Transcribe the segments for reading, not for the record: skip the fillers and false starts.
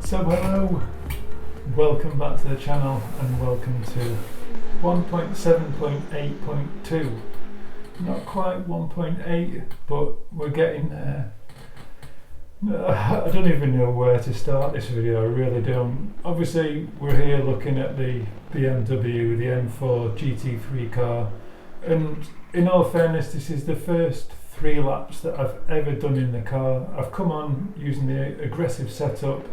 So hello, welcome back to the channel and welcome to 1.7.8.2. Not quite 1.8, but we're getting there. I don't even know where to start this video, I really don't. Obviously we're here looking at the BMW, the M4 GT3 car, and in all fairness this is the first 3 laps that I've ever done in the car. I've come on using the aggressive setup.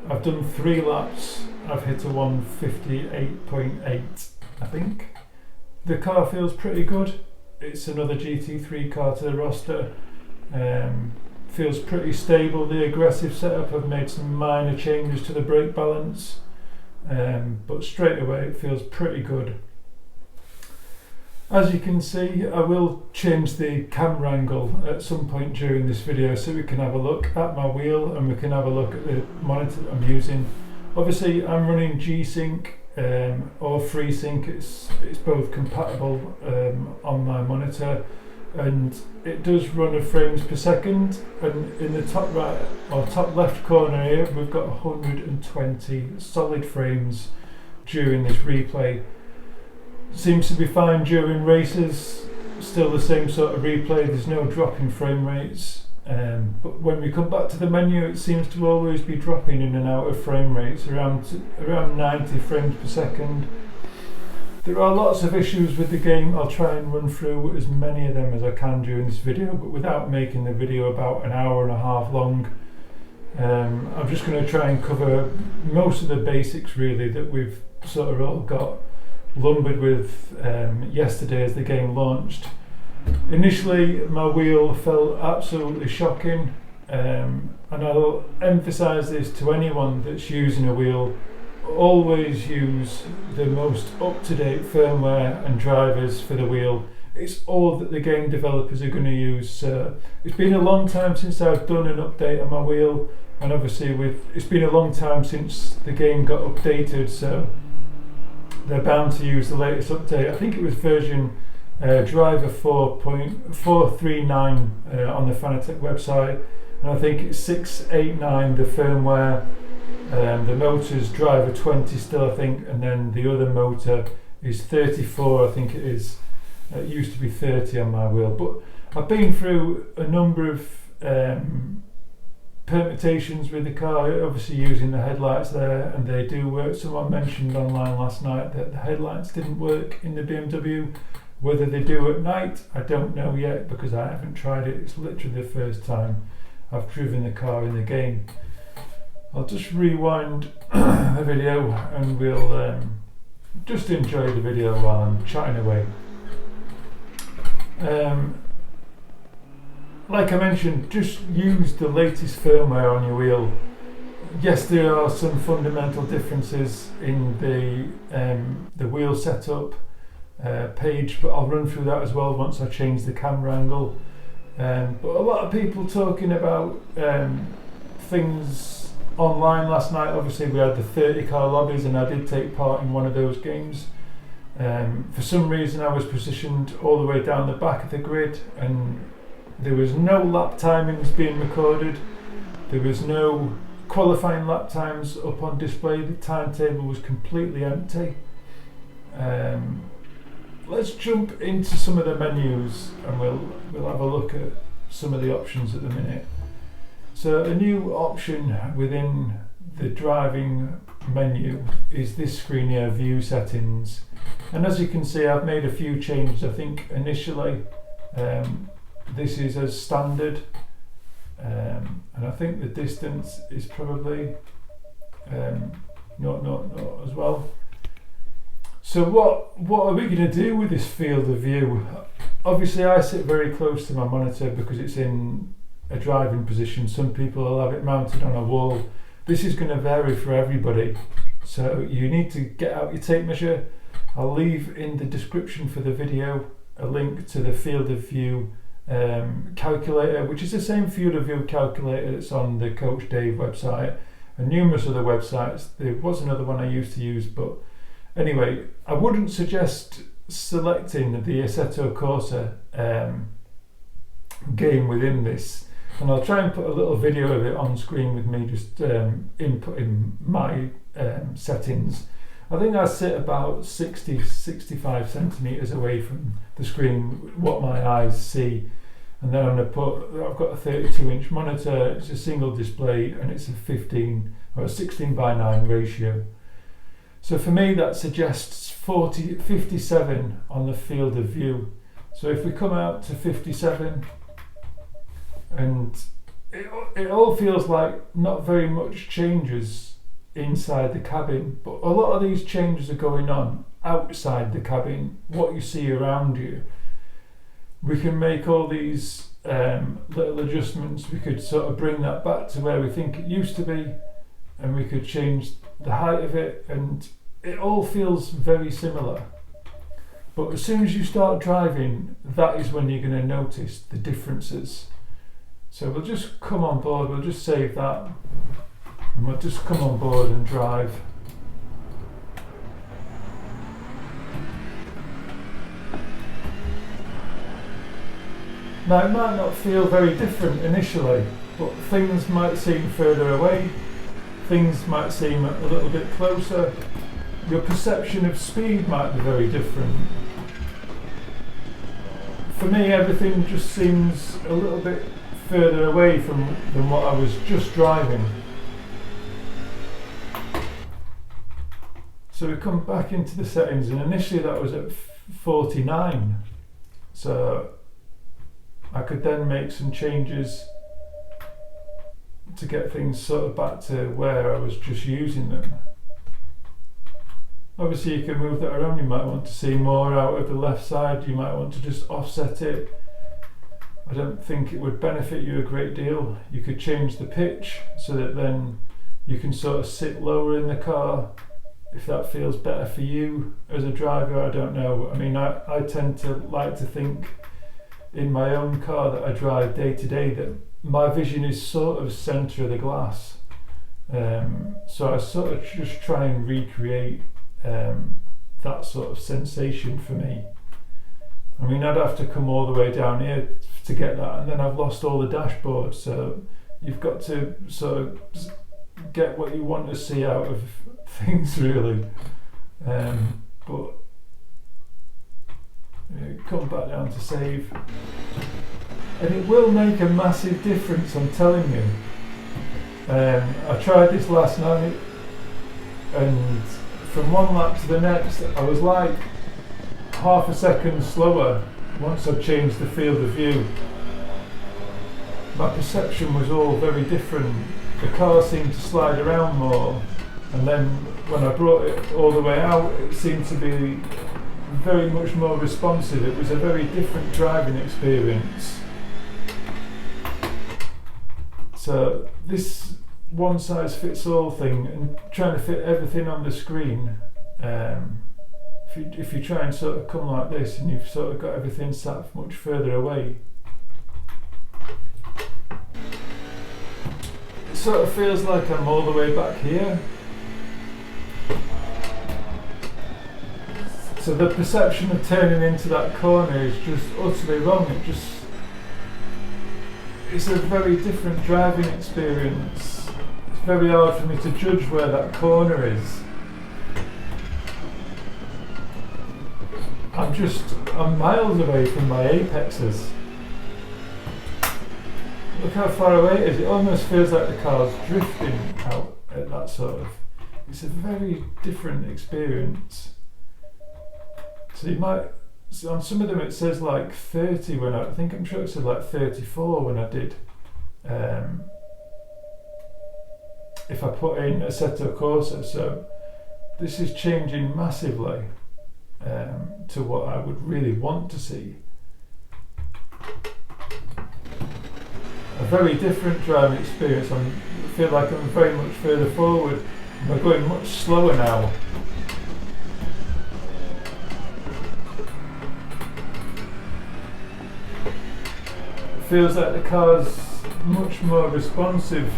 I've done 3 laps, I've hit a 158.8 I think. The car feels pretty good. It's another GT3 car to the roster. Feels pretty stable. The aggressive setup, I've made some minor changes to the brake balance, but straight away it feels pretty good. As you can see, I will change the camera angle at some point during this video so we can have a look at my wheel and we can have a look at the monitor that I'm using. Obviously I'm running G-Sync or FreeSync, it's both compatible on my monitor, and it does run at frames per second, and in the top right or top left corner here we've got 120 solid frames during this replay. Seems to be fine during races, still the same sort of replay, there's no drop in frame rates, but when we come back to the menu it seems to always be dropping in and out of frame rates, around 90 frames per second. There are lots of issues with the game. I'll try and run through as many of them as I can during this video, but without making the video about an hour and a half long. I'm just going to try and cover most of the basics really that we've sort of all got lumbered with yesterday as the game launched. Initially my wheel felt absolutely shocking, and I'll emphasise this to anyone that's using a wheel: always use the most up-to-date firmware and drivers for the wheel. It's all that the game developers are going to use. So it's been a long time since I've done an update on my wheel, and obviously it's been a long time since the game got updated, so they're bound to use the latest update. I think it was version driver 4.439 on the Fanatec website, and I think it's 689 the firmware. The motor's driver 20 still I think, and then the other motor is 34 I think it is. It used to be 30 on my wheel, but I've been through a number of permutations with the car, obviously using the headlights there, and they do work. Someone mentioned online last night that the headlights didn't work in the BMW. Whether they do at night, I don't know yet because I haven't tried it. It's literally the first time I've driven the car in the game. I'll just rewind the video and we'll just enjoy the video while I'm chatting away. Like I mentioned, just use the latest firmware on your wheel. Yes, there are some fundamental differences in the wheel setup page, but I'll run through that as well once I change the camera angle. But a lot of people talking about things online last night. Obviously we had the 30 car lobbies and I did take part in one of those games. For some reason I was positioned all the way down the back of the grid, and there was no lap timings being recorded. There was no qualifying lap times up on display. The timetable was completely empty. Let's jump into some of the menus and we'll have a look at some of the options at the minute. So a new option within the driving menu is this screen here, view settings, and as you can see I've made a few changes. I think initially this is as standard, and I think the distance is probably not as well. So what are we going to do with this field of view? Obviously I sit very close to my monitor because it's in a driving position. Some people will have it mounted on a wall. This is going to vary for everybody, so you need to get out your tape measure. I'll leave in the description for the video a link to the field of view calculator, which is the same field of view calculator that's on the Coach Dave website and numerous other websites. There was another one I used to use, but anyway, I wouldn't suggest selecting the Assetto Corsa game within this. and I'll try and put a little video of it on screen with me just inputting my settings. I think I sit about 65 centimeters away from the screen, what my eyes see. And then I've got a 32-inch monitor, it's a single display, and it's a 16:9 ratio. So for me that suggests 57 on the field of view. So if we come out to 57, and it all feels like not very much changes inside the cabin, but a lot of these changes are going on outside the cabin, what you see around you. We can make all these little adjustments. We could sort of bring that back to where we think it used to be, and we could change the height of it, and it all feels very similar. But as soon as you start driving, that is when you're going to notice the differences. So we'll just come on board, we'll just save that, and we'll just come on board and drive. Now it might not feel very different initially, but things might seem further away, things might seem a little bit closer, your perception of speed might be very different. For me, everything just seems a little bit further away than what I was just driving. So we come back into the settings, and initially that was at 49. So I could then make some changes to get things sort of back to where I was just using them. Obviously you can move that around, you might want to see more out of the left side, you might want to just offset it. I don't think it would benefit you a great deal. You could change the pitch so that then you can sort of sit lower in the car if that feels better for you as a driver. I don't know. I mean, I tend to like to think in my own car that I drive day to day that my vision is sort of centre of the glass. So I sort of just try and recreate that sort of sensation for me. I mean, I'd have to come all the way down here to get that, and then I've lost all the dashboard. So you've got to sort of get what you want to see out of things, really. But come back down to save, and it will make a massive difference, I'm telling you. I tried this last night, and from one lap to the next I was like half a second slower once I changed the field of view. My perception was all very different. The car seemed to slide around more, and then when I brought it all the way out, it seemed to be very much more responsive. It was a very different driving experience. So this one size fits all thing and trying to fit everything on the screen, if you try and sort of come like this and you've sort of got everything sat much further away, it sort of feels like I'm all the way back here. So the perception of turning into that corner is just utterly wrong. It's a very different driving experience. It's very hard for me to judge where that corner is. I'm miles away from my apexes. Look how far away it is. It almost feels like the car's drifting out at that sort of. It's a very different experience. So you might, on some of them it says like 30 when I think I'm sure it said like 34 when I did. If I put in Assetto Corsa, so this is changing massively to what I would really want to see. A very different driving experience. I feel like I'm very much further forward. I'm going much slower now. It feels like the car's much more responsive.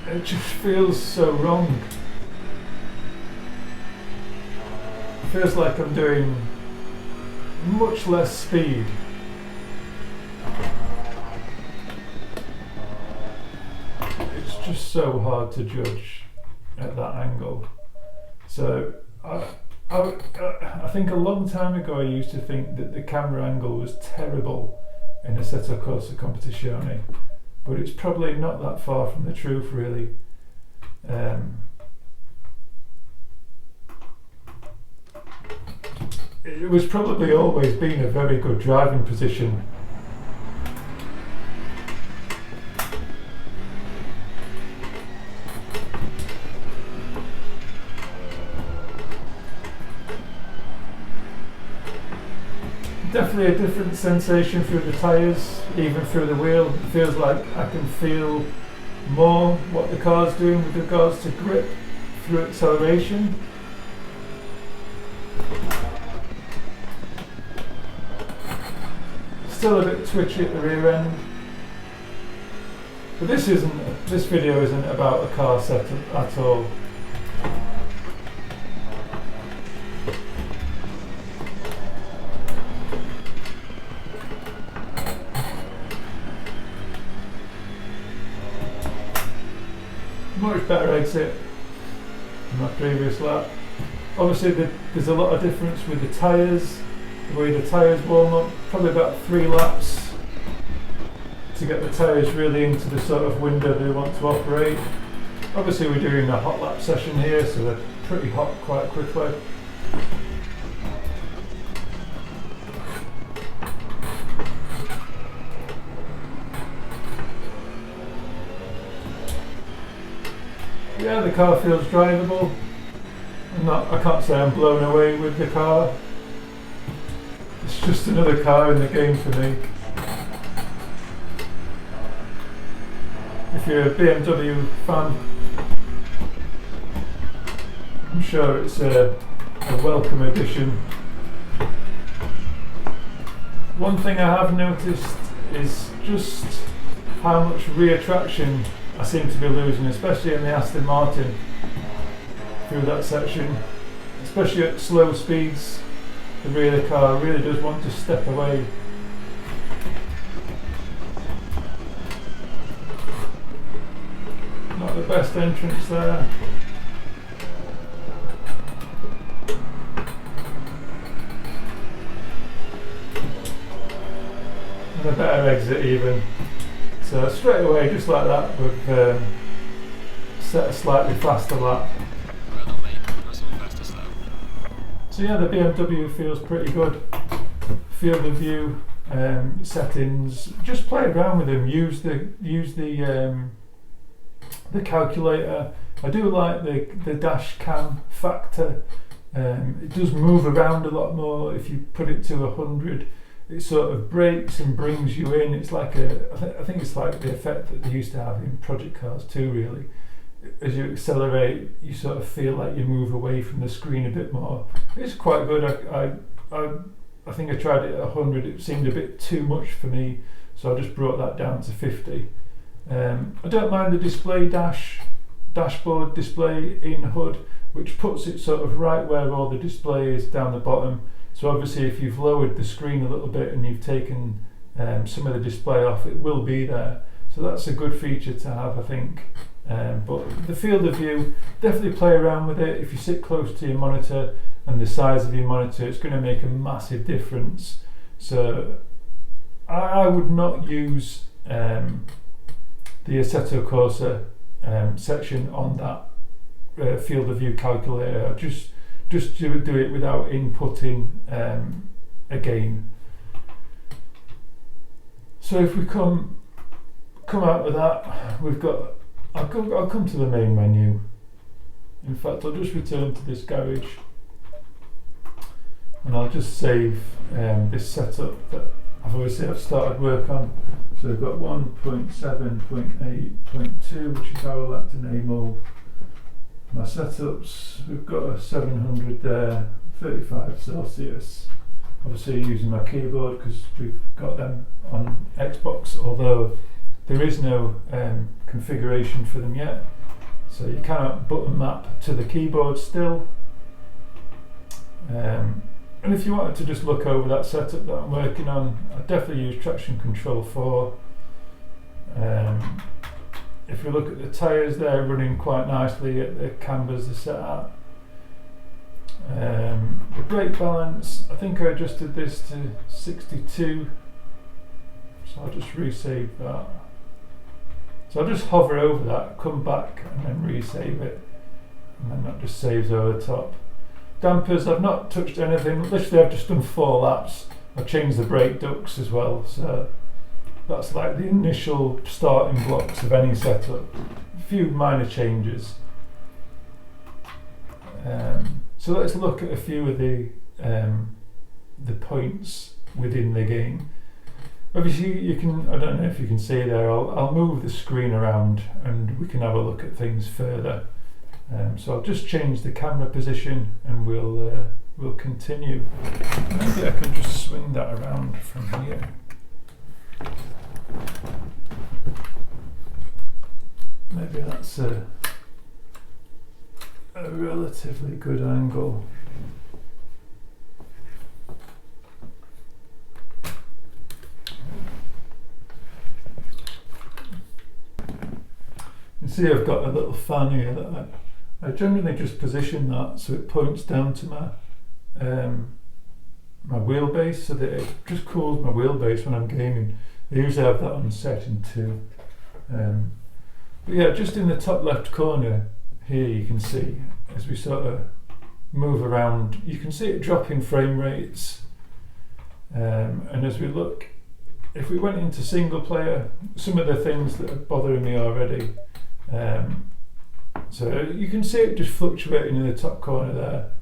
It just feels so wrong. It feels like I'm doing much less speed. just so hard to judge at that angle. So I think a long time ago I used to think that the camera angle was terrible in Assetto Corsa Competizione, but it's probably not that far from the truth, really. It was probably always been a very good driving position. Definitely a different sensation through the tyres, even through the wheel. It feels like I can feel more what the car's doing with regards to grip through acceleration. Still a bit twitchy at the rear end. But this video isn't about a car setup at all. Much better exit than my previous lap. Obviously there's a lot of difference with the tyres, the way the tyres warm up, probably about 3 laps to get the tyres really into the sort of window they want to operate. Obviously we're doing a hot lap session here, so they're pretty hot quite quickly. Yeah, the car feels drivable. I can't say I'm blown away with the car. It's just another car in the game for me. If you're a BMW fan, I'm sure it's a welcome addition. One thing I have noticed is just how much rear traction I seem to be losing, especially in the Aston Martin through that section. Especially at slow speeds, the rear of the car really does want to step away. Not the best entrance there. And a better exit even. So straight away, just like that, we've set a slightly faster lap. So yeah, the BMW feels pretty good. Field of view, settings, just play around with them. Use the calculator. I do like the dash cam factor. It does move around a lot more if you put it to 100. It sort of brakes and brings you in. It's like I think it's like the effect that they used to have in project cars too, really. As you accelerate, you sort of feel like you move away from the screen a bit more. It's quite good. I think I tried it at 100. It seemed a bit too much for me, so I just brought that down to 50. I don't mind the display dashboard display in HUD, which puts it sort of right where all the display is down the bottom. So obviously if you've lowered the screen a little bit and you've taken some of the display off, it will be there. So that's a good feature to have, I think. But the field of view, definitely play around with it. If you sit close to your monitor and the size of your monitor, it's going to make a massive difference. So I would not use the Assetto Corsa section on that field of view calculator. Just do it without inputting again. So if we come out of that, we've got. I'll come to the main menu. In fact, I'll just return to this garage, and I'll just save this setup that I've started work on. So we've got 1.7.8.2, which is how I like to name all my setups. We've got a 700 there, 35 Celsius. Obviously using my keyboard because we've got them on Xbox, although there is no configuration for them yet, so you cannot button map to the keyboard still. And if you wanted to just look over that setup that I'm working on, I'd definitely use traction control 4. if we look at the tyres, they're running quite nicely at the cambers they're set at. The brake balance, I think I adjusted this to 62, so I'll just resave that. So I'll just hover over that, come back and then resave it, and then that just saves over the top. Dampers, I've not touched anything, literally I've just done 4 laps. I've changed the brake ducts as well, so that's like the initial starting blocks of any setup. A few minor changes. So let's look at a few of the points within the game. Obviously you can, I don't know if you can see there, I'll move the screen around and we can have a look at things further. So I'll just change the camera position and we'll continue. Maybe I can just swing that around from here. Maybe that's a relatively good angle. You see I've got a little fan here that I generally just position that so it points down to my my wheelbase, so that it just cools my wheelbase when I'm gaming. I usually have that on setting 2. But yeah, just in the top left corner here you can see, as we sort of move around, you can see it dropping frame rates. And as we look, if we went into single player, some of the things that are bothering me already, so you can see it just fluctuating in the top corner there.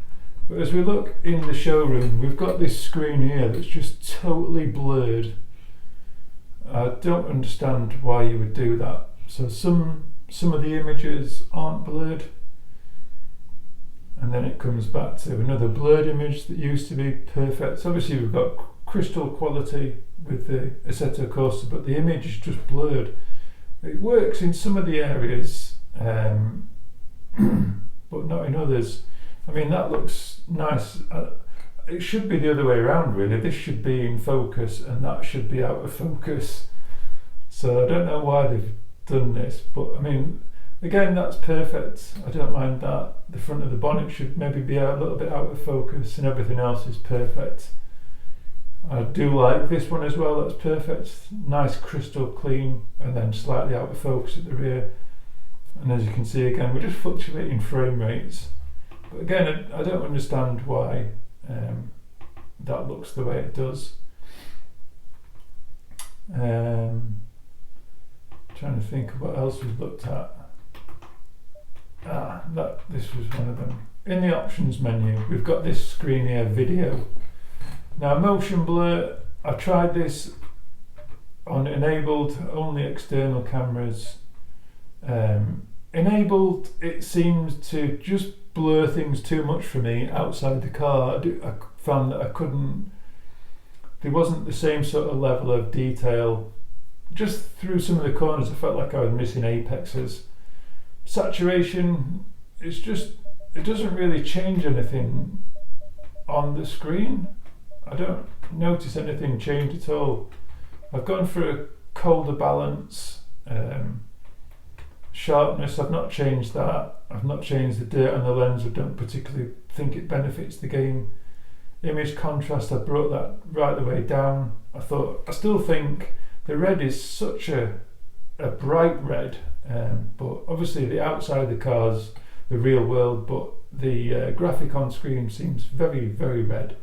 But as we look in the showroom, we've got this screen here that's just totally blurred. I don't understand why you would do that. So some of the images aren't blurred, and then it comes back to another blurred image that used to be perfect. So obviously we've got crystal quality with the Assetto Corsa, but the image is just blurred. It works in some of the areas, but not in others. I mean, that looks nice. It should be the other way around really. This should be in focus and that should be out of focus. So I don't know why they've done this, but I mean, again, that's perfect. I don't mind that. The front of the bonnet should maybe be a little bit out of focus and everything else is perfect. I do like this one as well, that's perfect. Nice crystal clean and then slightly out of focus at the rear. And as you can see again, we're just fluctuating frame rates. But again, I don't understand why that looks the way it does. Trying to think of what else we've looked at. This was one of them. In the options menu, we've got this screen here, video. Now motion blur, I tried this on enabled, only external cameras. Enabled, it seems to just blur things too much for me outside the car. I found that there wasn't the same sort of level of detail. Just through some of the corners I felt like I was missing apexes. Saturation, it doesn't really change anything on the screen. I don't notice anything change at all. I've gone for a colder balance. Sharpness, I've not changed that. I've not changed the dirt on the lens. I don't particularly think it benefits the game. Image contrast, I brought that right the way down. I still think the red is such a bright red, but obviously the outside of the car's the real world, but the graphic on screen seems very, very red.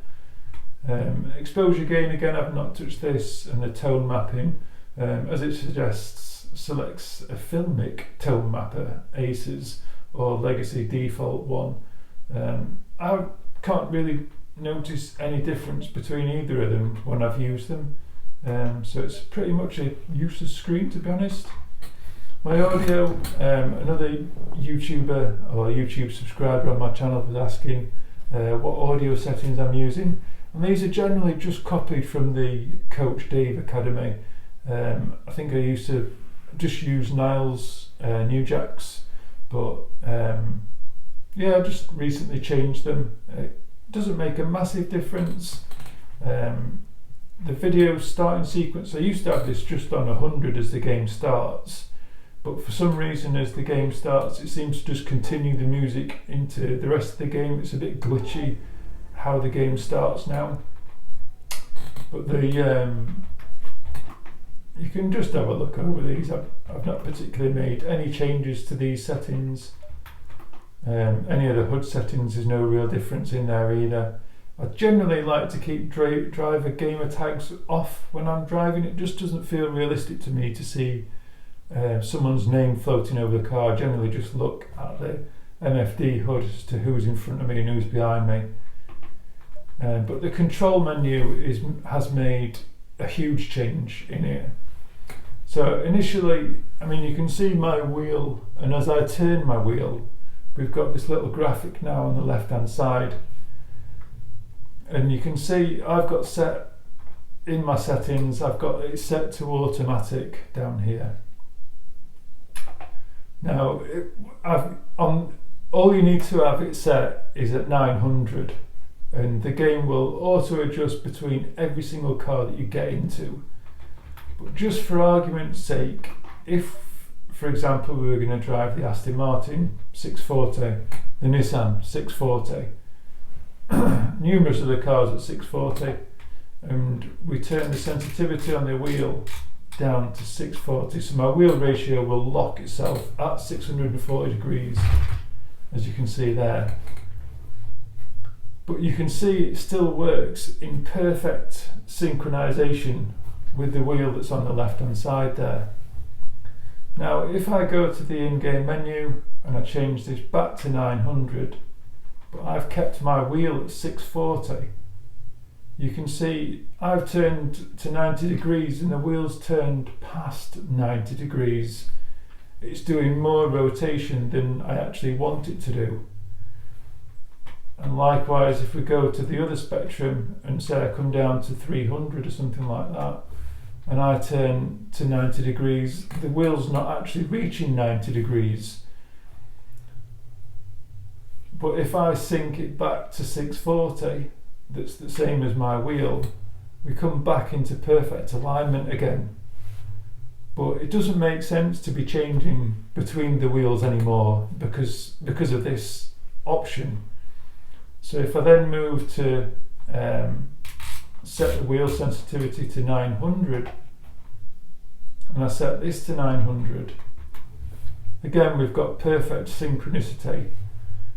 Exposure gain, again, I've not touched this, and the tone mapping, as it suggests, selects a filmic tone mapper, ACES, or Legacy default one. I can't really notice any difference between either of them when I've used them. So it's pretty much a useless screen, to be honest. My audio, another YouTuber or YouTube subscriber on my channel was asking what audio settings I'm using, and these are generally just copied from the Coach Dave Academy. I think I used to just use Niles New Jacks, but yeah, I just recently changed them. It doesn't make a massive difference. The video starting sequence, I used to have this just on 100 as the game starts, but for some reason as the game starts it seems to just continue the music into the rest of the game. It's a bit glitchy how the game starts now, but you can just have a look over these. I've not particularly made any changes to these settings. Any of the HUD settings, there's no real difference in there either. I generally like to keep driver gamer tags off when I'm driving. It just doesn't feel realistic to me to see someone's name floating over the car. I generally just look at the MFD HUD as to who's in front of me and who's behind me. But the control menu has made a huge change in here. So initially, I mean, you can see my wheel, and as I turn my wheel, we've got this little graphic now on the left hand side, and you can see I've got set in my settings, I've got it set to automatic down here. Now all you need to have it set is at 900, and the game will auto adjust between every single car that you get into. But just for argument's sake, if for example we were going to drive the Aston Martin 640, the Nissan 640, numerous of the cars at 640, and we turn the sensitivity on the wheel down to 640, so my wheel ratio will lock itself at 640 degrees, as you can see there. But you can see it still works in perfect synchronization with the wheel that's on the left hand side there. Now if I go to the in-game menu and I change this back to 900, but I've kept my wheel at 640, you can see I've turned to 90 degrees and the wheel's turned past 90 degrees. It's doing more rotation than I actually want it to do. And likewise, if we go to the other spectrum and say I come down to 300 or something like that, and I turn to 90 degrees, the wheel's not actually reaching 90 degrees. But if I sync it back to 640, that's the same as my wheel, we come back into perfect alignment again. But it doesn't make sense to be changing between the wheels anymore because of this option. So if I then move to set the wheel sensitivity to 900, and I set this to 900, again we've got perfect synchronicity.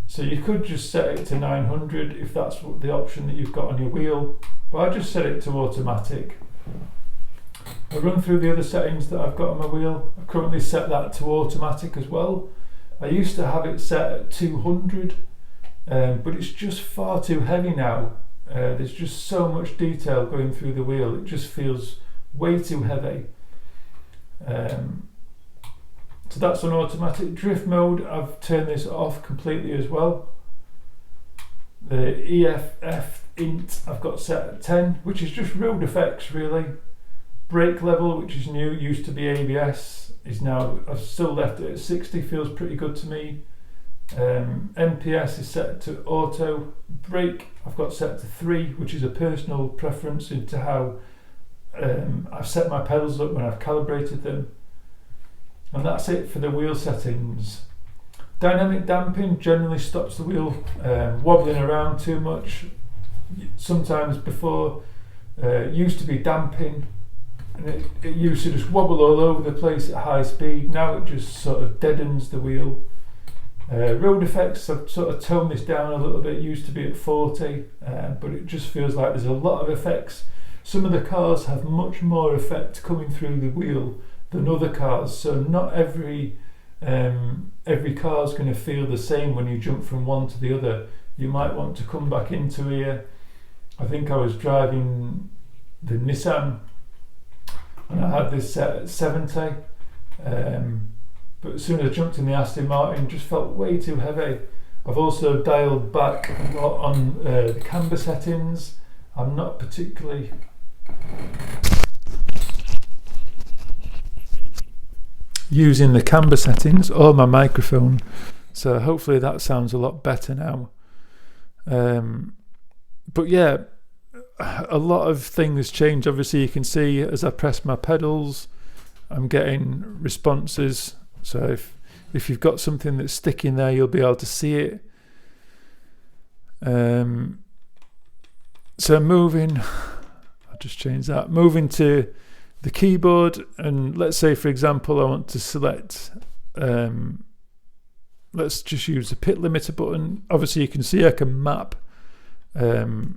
So you could just set it to 900 if that's what the option that you've got on your wheel, but I just set it to automatic. I run through the other settings that I've got on my wheel. I've currently set that to automatic as well. I used to have it set at 200, but it's just far too heavy now. There's just so much detail going through the wheel, it just feels way too heavy. So that's on automatic. Drift mode, I've turned this off completely as well. The EFF int I've got set at 10, which is just road effects really. Brake level, which is new, used to be ABS, is now, I've still left it at 60, feels pretty good to me. MPS is set to auto. Brake I've got set to 3, which is a personal preference into how I've set my pedals up when I've calibrated them. And that's it for the wheel settings. Dynamic damping generally stops the wheel wobbling around too much. Sometimes before it used to be damping, and it used to just wobble all over the place at high speed. Now it just sort of deadens the wheel. Road effects, I've sort of toned this down a little bit. It used to be at 40, but it just feels like there's a lot of effects. Some of the cars have much more effect coming through the wheel than other cars, so not every car is going to feel the same when you jump from one to the other. You might want to come back into here. I think I was driving the Nissan and I had this set at 70, but as soon as I jumped in the Aston Martin, it just felt way too heavy. I've also dialed back a lot on the camber settings. I'm not particularly using the camber settings or my microphone, so hopefully that sounds a lot better now. But yeah, a lot of things change. Obviously you can see as I press my pedals I'm getting responses So if you've got something that's sticking there, you'll be able to see it. So moving, I'll just change that. Moving to the keyboard, and let's say, for example, I want to select, let's just use the pit limiter button. Obviously, you can see I can map to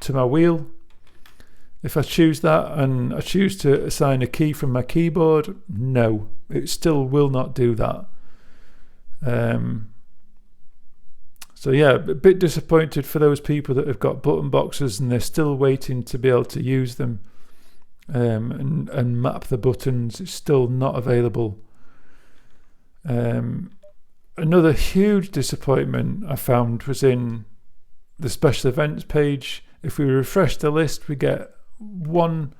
my wheel. If I choose that and I choose to assign a key from my keyboard, no, it still will not do that. So yeah, a bit disappointed for those people that have got button boxes and they're still waiting to be able to use them and map the buttons. It's still not available. Another huge disappointment I found was in the special events page. If we refresh the list, we get one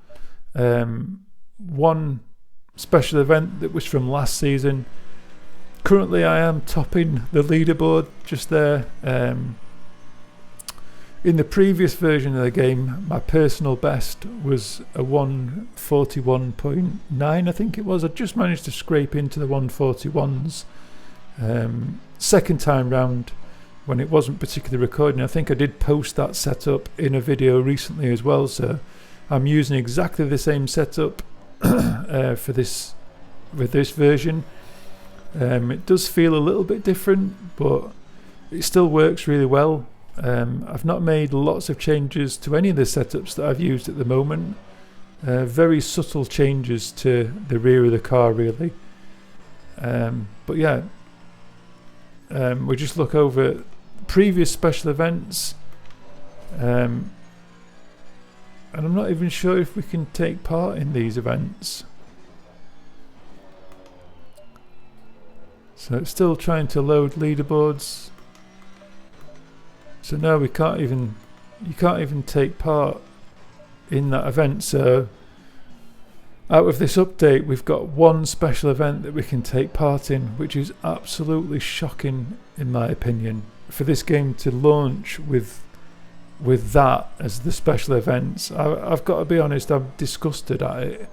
special event that was from last season. Currently I am topping the leaderboard just there. In the previous version of the game, my personal best was a 141.9, I think it was. I just managed to scrape into the 141s. Second time round, when it wasn't particularly recording, I think I did post that setup in a video recently as well, so I'm using exactly the same setup for this version. It does feel a little bit different, but it still works really well. I've not made lots of changes to any of the setups that I've used at the moment. Very subtle changes to the rear of the car, really. But yeah, we just look over previous special events, and I'm not even sure if we can take part in these events. So it's still trying to load leaderboards. So no, you can't even take part in that event. So out of this update, we've got one special event that we can take part in, which is absolutely shocking in my opinion, for this game to launch with that as the special events. I've got to be honest, I'm disgusted at it.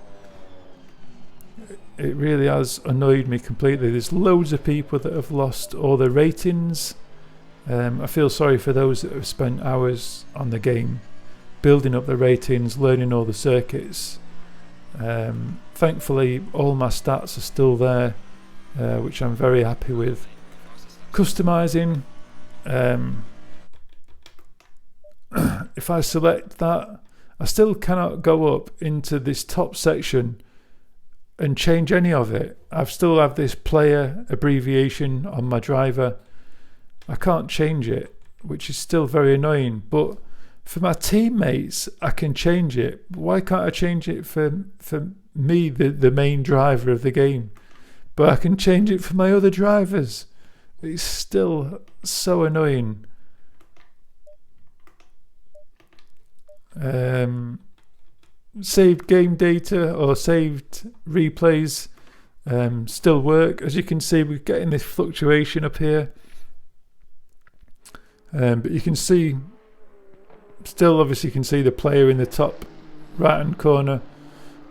It really has annoyed me completely. There's loads of people that have lost all their ratings. I feel sorry for those that have spent hours on the game, building up the ratings, learning all the circuits. Thankfully, all my stats are still there, which I'm very happy with. Customizing. If I select that, I still cannot go up into this top section and change any of it. I still have this player abbreviation on my driver. I can't change it, which is still very annoying. But for my teammates, I can change it. Why can't I change it for me, the main driver of the game? But I can change it for my other drivers. It's still so annoying. Saved game data or saved replays still work. As you can see, we're getting this fluctuation up here, but you can see still, obviously you can see the player in the top right hand corner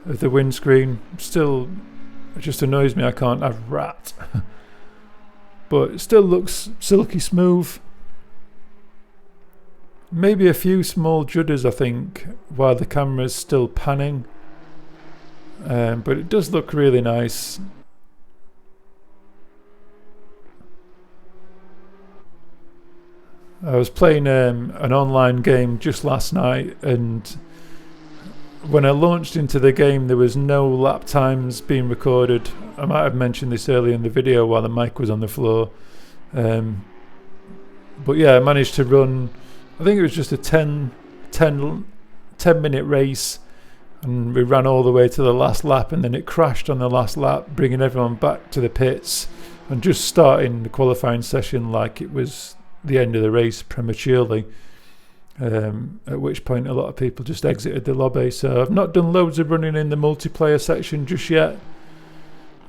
of the windscreen. Still, it just annoys me I can't have rat. But it still looks silky smooth. Maybe a few small judders, I think, while the camera's still panning. But it does look really nice. I was playing an online game just last night, and when I launched into the game there was no lap times being recorded. I might have mentioned this earlier in the video while the mic was on the floor. But yeah, I managed to run, I think it was just a 10 minute race, and we ran all the way to the last lap, and then it crashed on the last lap, bringing everyone back to the pits and just starting the qualifying session like it was the end of the race prematurely, at which point a lot of people just exited the lobby. So I've not done loads of running in the multiplayer section just yet.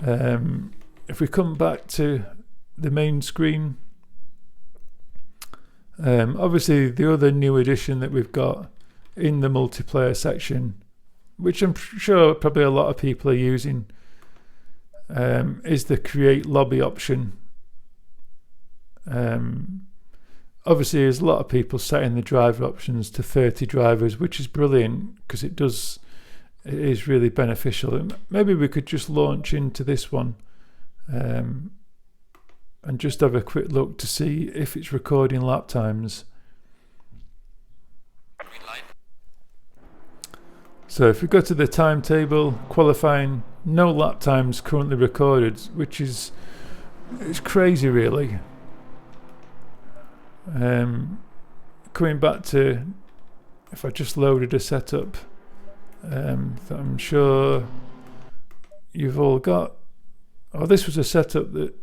If we come back to the main screen, obviously the other new addition that we've got in the multiplayer section, which I'm sure probably a lot of people are using, is the create lobby option. Obviously there's a lot of people setting the driver options to 30 drivers, which is brilliant because it is really beneficial. And maybe we could just launch into this one and just have a quick look to see if it's recording lap times. So if we go to the timetable, qualifying, no lap times currently recorded, which is crazy really. Coming back to, if I just loaded a setup that I'm sure you've all got. Oh, this was a setup that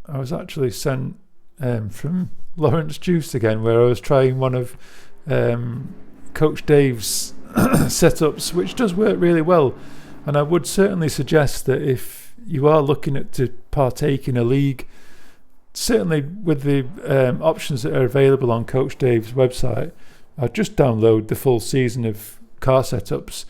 I was actually sent from Lawrence Juice again, where I was trying one of Coach Dave's setups, which does work really well. And I would certainly suggest that if you are looking to partake in a league, certainly with the options that are available on Coach Dave's website, I'd just download the full season of car setups.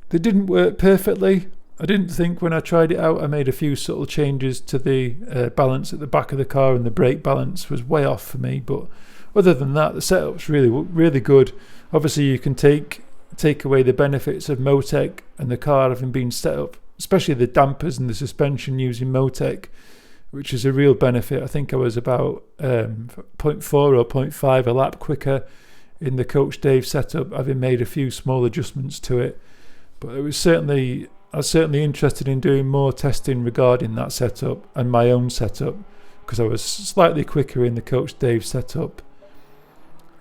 They didn't work perfectly. I didn't think when I tried it out. I made a few subtle changes to the balance at the back of the car, and the brake balance was way off for me. But other than that, the setup's really good. Obviously, you can take away the benefits of Motec and the car having been set up, especially the dampers and the suspension using Motec, which is a real benefit. I think I was about 0.4 or 0.5 a lap quicker in the Coach Dave setup, having made a few small adjustments to it. But I was certainly interested in doing more testing regarding that setup and my own setup, because I was slightly quicker in the Coach Dave setup.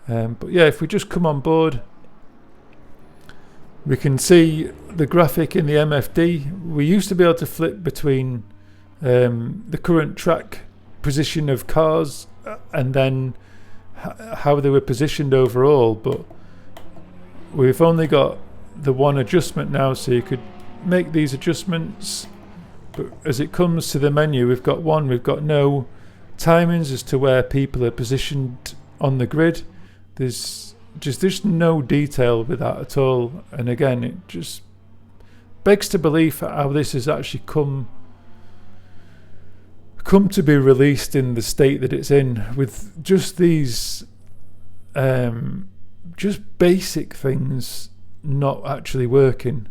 But yeah, if we just come on board, we can see the graphic in the MFD. We used to be able to flip between the current track position of cars and then how they were positioned overall, but we've only got the one adjustment now, so you could make these adjustments. But as it comes to the menu, we've got no timings as to where people are positioned on the grid. There's no detail with that at all, and again, it just begs to believe how this has actually come to be released in the state that it's in, with just these just basic things not actually working.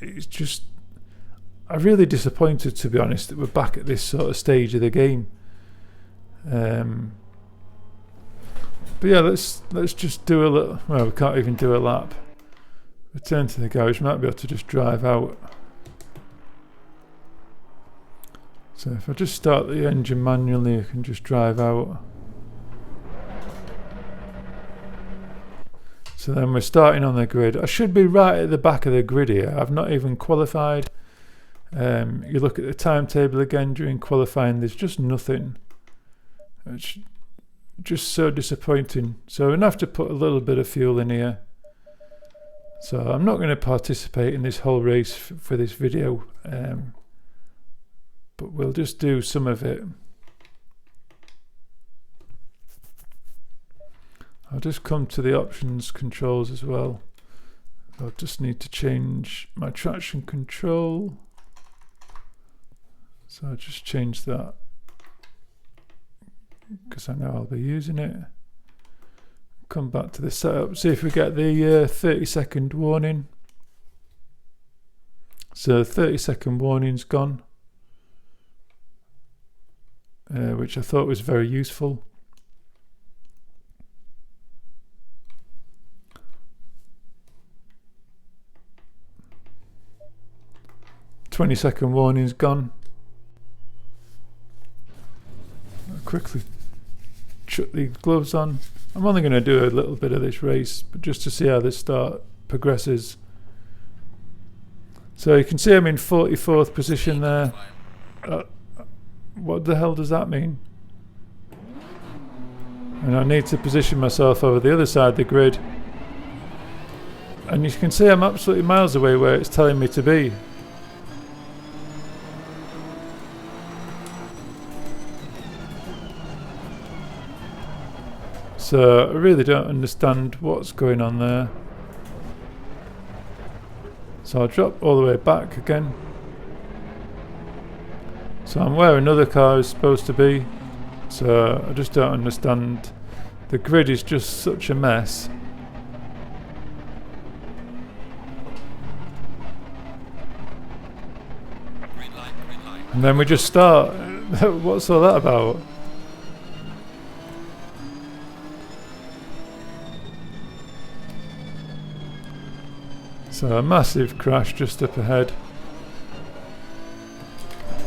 It's just, I'm really disappointed, to be honest, that we're back at this sort of stage of the game. But yeah, let's just do a little. Well, we can't even do a lap. Return to the garage. Might be able to just drive out. So if I just start the engine manually, I can just drive out. So then we're starting on the grid. I should be right at the back of the grid here. I've not even qualified. You look at the timetable again during qualifying, there's just nothing. It's just so disappointing. So I'm going to have to put a little bit of fuel in here. So I'm not going to participate in this whole race for this video, but we'll just do some of it. I'll just come to the options controls as well. I'll just need to change my traction control. So I'll just change that, because I know I'll be using it. Come back to the setup, see if we get the 30-second warning. So 30-second warning's gone, which I thought was very useful. Second warning's gone. I'll quickly chuck the gloves on. I'm only going to do a little bit of this race, but just to see how this start progresses. So you can see I'm in 44th position there. What the hell does that mean? And I need to position myself over the other side of the grid. And you can see I'm absolutely miles away where it's telling me to be. So I really don't understand what's going on there. So I'll drop all the way back again. So I'm where another car is supposed to be, so I just don't understand. The grid is just such a mess. Green light, green light. And then we just start. What's all that about? So a massive crash just up ahead.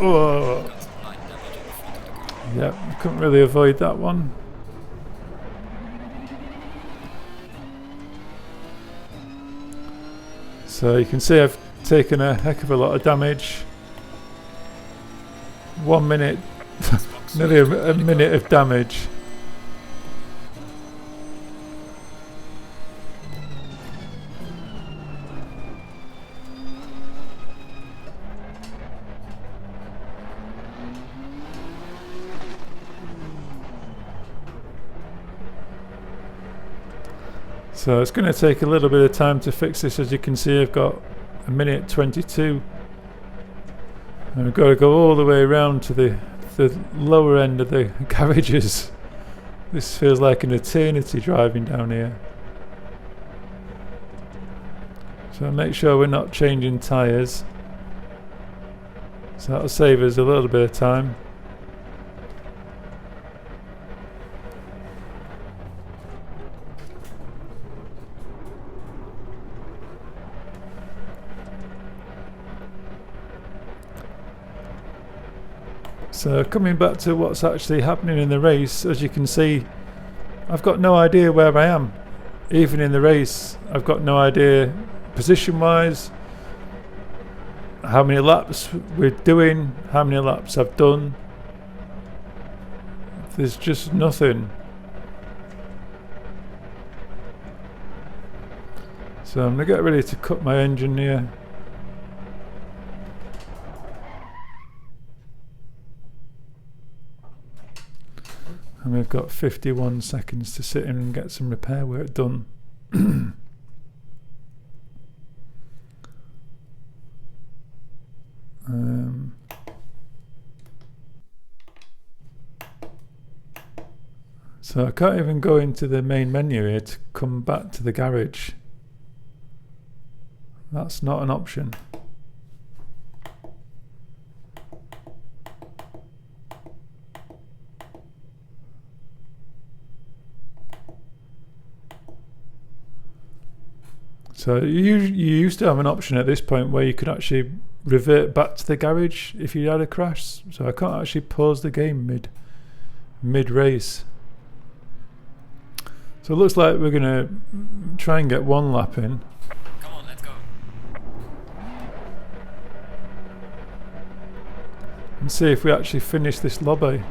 Oh, Got some light damage in the front of the car. yep, I couldn't really avoid that one. So you can see I've taken a heck of a lot of damage. 1 minute, nearly a minute of damage. So it's going to take a little bit of time to fix this. As you can see, I've got a minute 22. And I've got to go all the way around to the lower end of the garages. This feels like an eternity driving down here. So make sure we're not changing tyres. So that'll save us a little bit of time. So coming back to what's actually happening in the race, as you can see, I've got no idea where I am. Even in the race, I've got no idea position-wise, how many laps we're doing, how many laps I've done. There's just nothing. So I'm going to get ready to cut my engine here. And we've got 51 seconds to sit in and get some repair work done. So I can't even go into the main menu here to come back to the garage. That's not an option. So you used to have an option at this point where you could actually revert back to the garage if you had a crash. So I can't actually pause the game mid race. So it looks like we're gonna try and get one lap in. Come on, let's go. And see if we actually finish this lobby.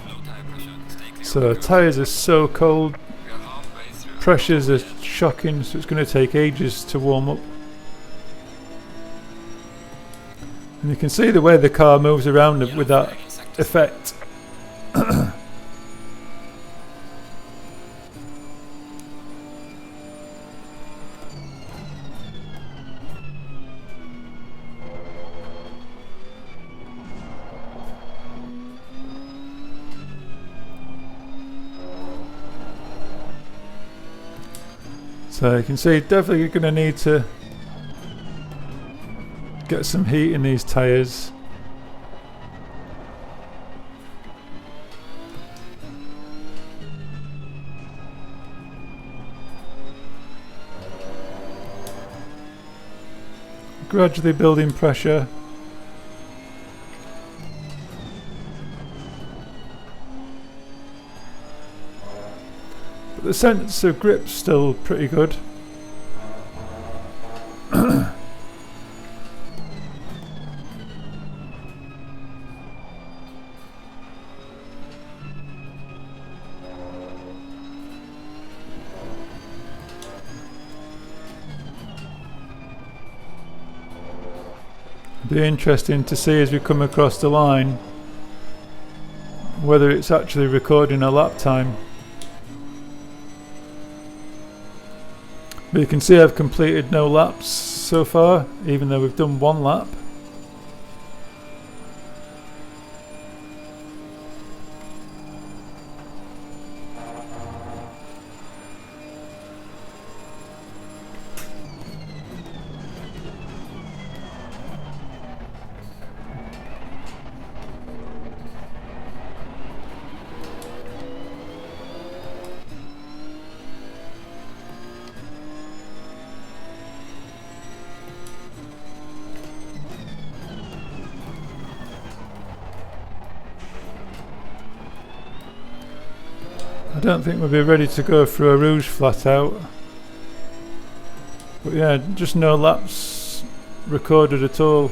Low tire pressure. Stay clear. So tyres are so cold, We are halfway through. pressures are shocking, so it's going to take ages to warm up. And you can see the way the car moves around with that effect. So you can see definitely going to need to get some heat in these tyres. Gradually building pressure. But the sense of grip's still pretty good. Be interesting to see as we come across the line whether it's actually recording a lap time. But you can see I've completed no laps so far, even though we've done one lap. I don't think we'll be ready to go through a rouge flat out. But yeah, just no laps recorded at all.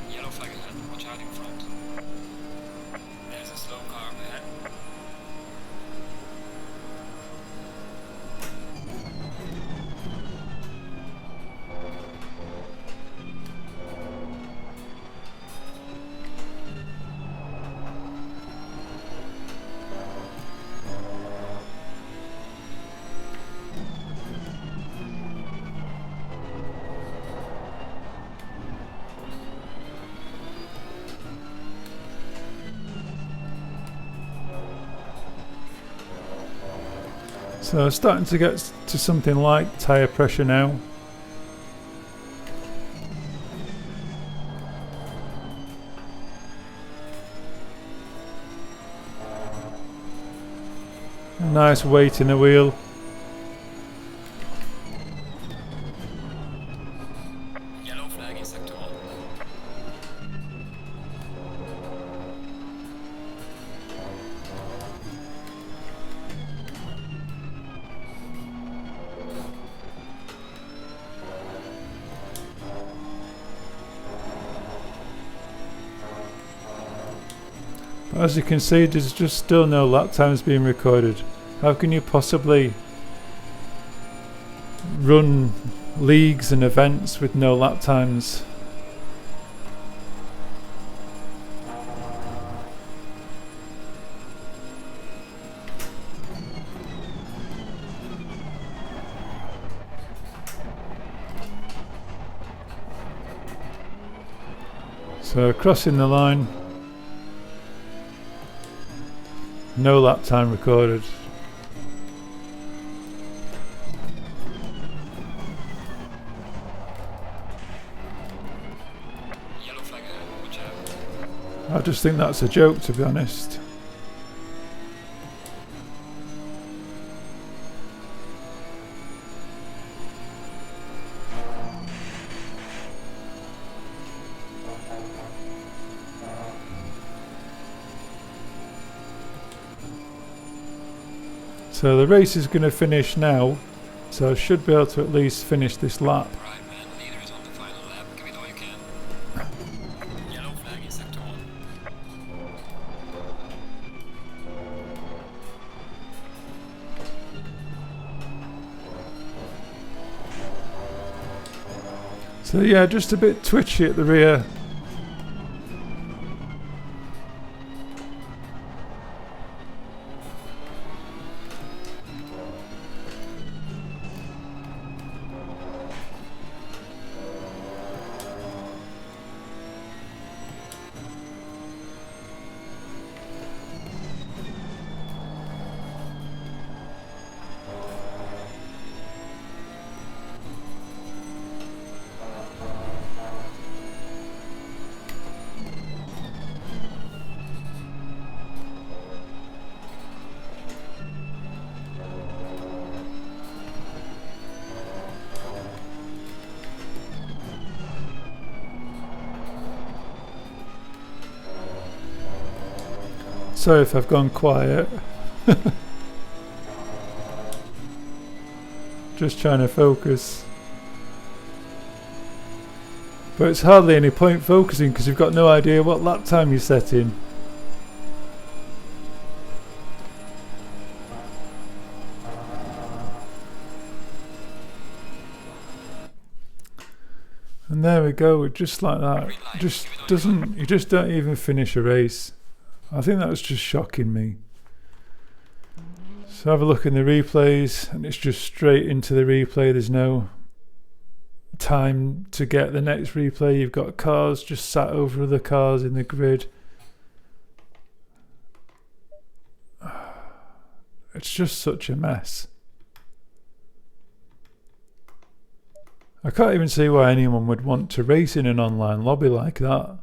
Yellow flag ahead, watch out in front. There's a slow car ahead. So starting to get to something like tyre pressure now. A nice weight in the wheel. Yellow flag in sector 1. But as you can see, there's just still no lap times being recorded. How can you possibly run leagues and events with no lap times? So crossing the line, no lap time recorded. Yellow flag ahead, watch out. I just think that's a joke, to be honest. So the race is going to finish now, so I should be able to at least finish this lap. Right man, leader is on the final lap, give it all you can. Yellow flag in sector 1. So yeah, just a bit twitchy at the rear. Sorry if I've gone quiet. Just trying to focus. But it's hardly any point focusing because you've got no idea what lap time you're setting. And there we go, just like that. Green light. Just Give it all you doesn't, you just don't even finish a race. I think that was just shocking me. So have a look in the replays, and it's just straight into the replay. There's no time to get the next replay. You've got cars just sat over other cars in the grid. It's just such a mess. I can't even see why anyone would want to race in an online lobby like that.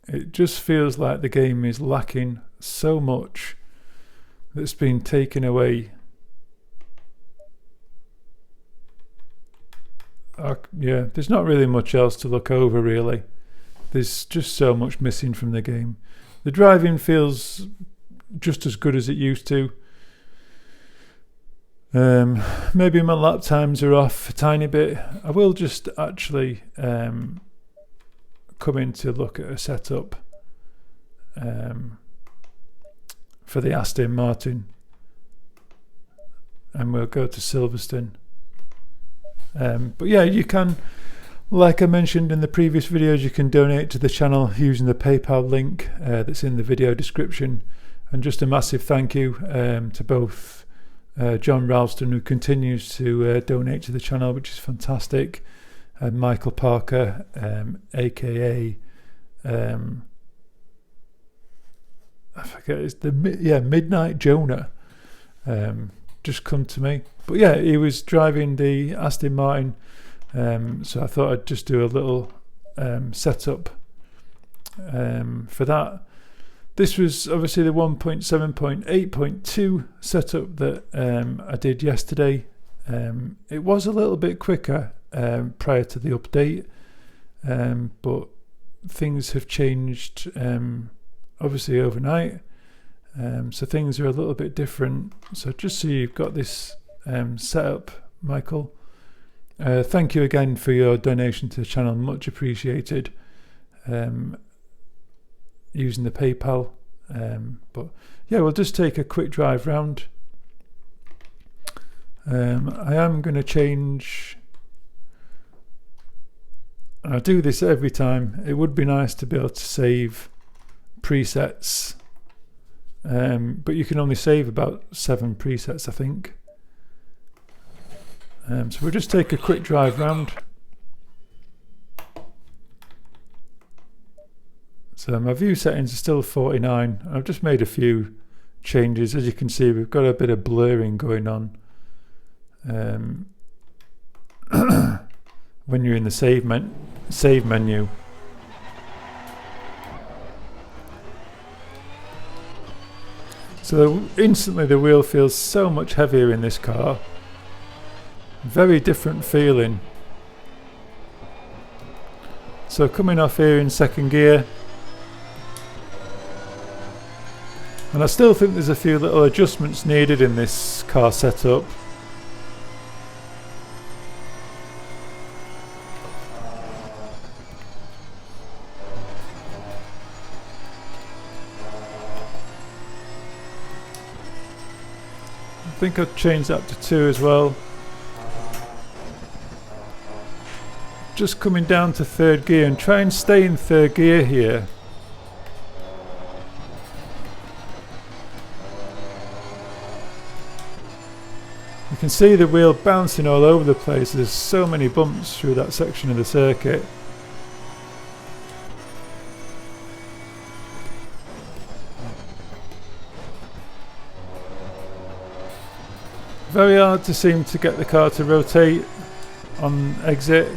It just feels like the game is lacking so much that's been taken away. Yeah, there's not really much else to look over really. There's just so much missing from the game. The driving feels just as good as it used to. Maybe my lap times are off a tiny bit. I will just actually come in to look at a setup for the Aston Martin, and we'll go to Silverstone. But yeah, you can, like I mentioned in the previous videos, you can donate to the channel using the PayPal link that's in the video description. And just a massive thank you to both John Ralston, who continues to donate to the channel, which is fantastic, and Michael Parker, a.k.a. I forget, it's Midnight Jonah, just come to me. But yeah, he was driving the Aston Martin, so I thought I'd just do a little setup for that. This was obviously the 1.7.8.2 setup that I did yesterday. It was a little bit quicker prior to the update, but things have changed obviously overnight, so things are a little bit different. So just so you've got this setup, Michael, thank you again for your donation to the channel, much appreciated, using the PayPal. But yeah, we'll just take a quick drive round. I am going to change, and I do this every time. It would be nice to be able to save presets, but you can only save about 7 presets, I think. So we'll just take a quick drive round. So my view settings are still 49. I've just made a few changes. As you can see, we've got a bit of blurring going on when you're in the save menu. So instantly the wheel feels so much heavier in this car. Very different feeling. So coming off here in second gear, and I still think there's a few little adjustments needed in this car setup. I think I'd change that to 2 as well. Just coming down to third gear, and try and stay in third gear here. You can see the wheel bouncing all over the place. There's so many bumps through that section of the circuit. Very hard to seem to get the car to rotate on exit.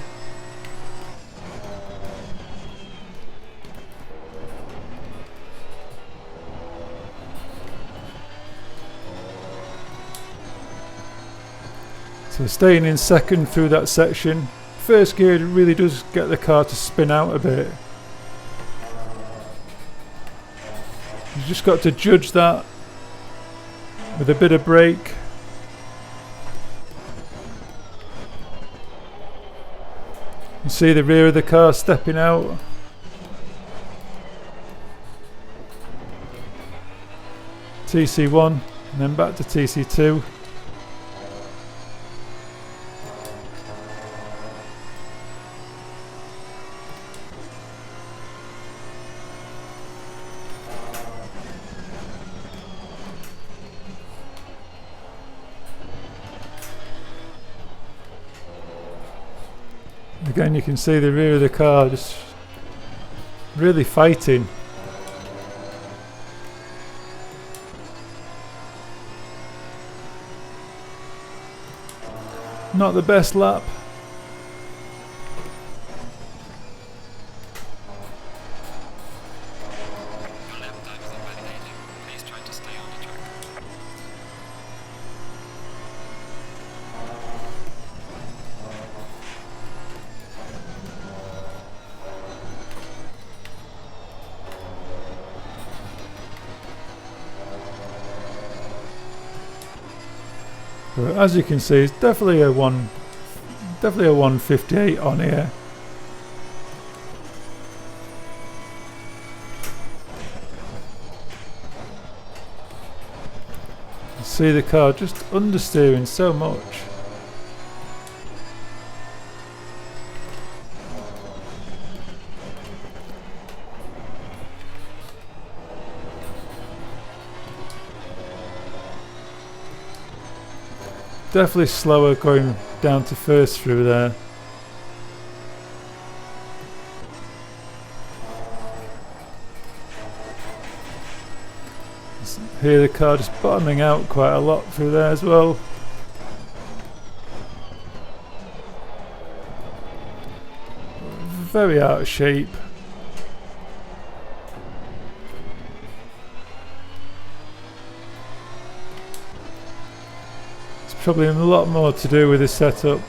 So staying in second through that section. First gear really does get the car to spin out a bit. You've just got to judge that with a bit of brake. You see the rear of the car stepping out. TC1 and then back to TC2. Again, you can see the rear of the car just really fighting. Not the best lap. Your lap time is invalidating. Please try to stay on the track. But as you can see, it's definitely a 158 on here. You see the car just understeering so much. Definitely slower going down to first through there. Hear the car just bottoming out quite a lot through there as well. Very out of shape. Probably a lot more to do with this setup.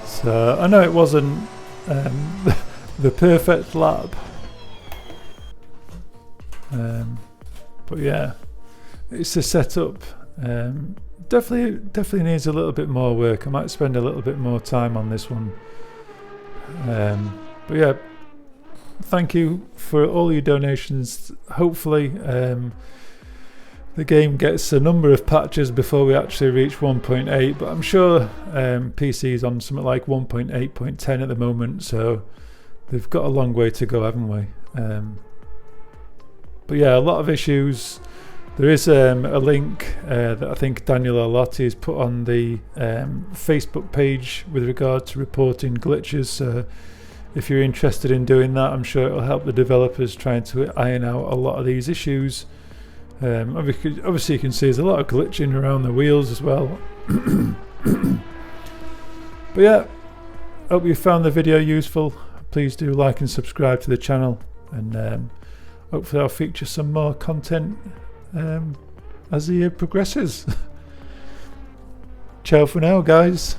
So I know it wasn't the perfect lap, but yeah, it's a setup. Definitely needs a little bit more work. I might spend a little bit more time on this one. But yeah, thank you for all your donations. Hopefully the game gets a number of patches before we actually reach 1.8, but I'm sure PC is on something like 1.8.10 at the moment, so they've got a long way to go, haven't we? But yeah, a lot of issues. There is a link that I think Daniel Arlotti has put on the Facebook page with regard to reporting glitches. So if you're interested in doing that, I'm sure it'll help the developers trying to iron out a lot of these issues. Obviously you can see there's a lot of glitching around the wheels as well. But yeah, hope you found the video useful. Please do like and subscribe to the channel, and hopefully I'll feature some more content as the year progresses. Ciao for now, guys.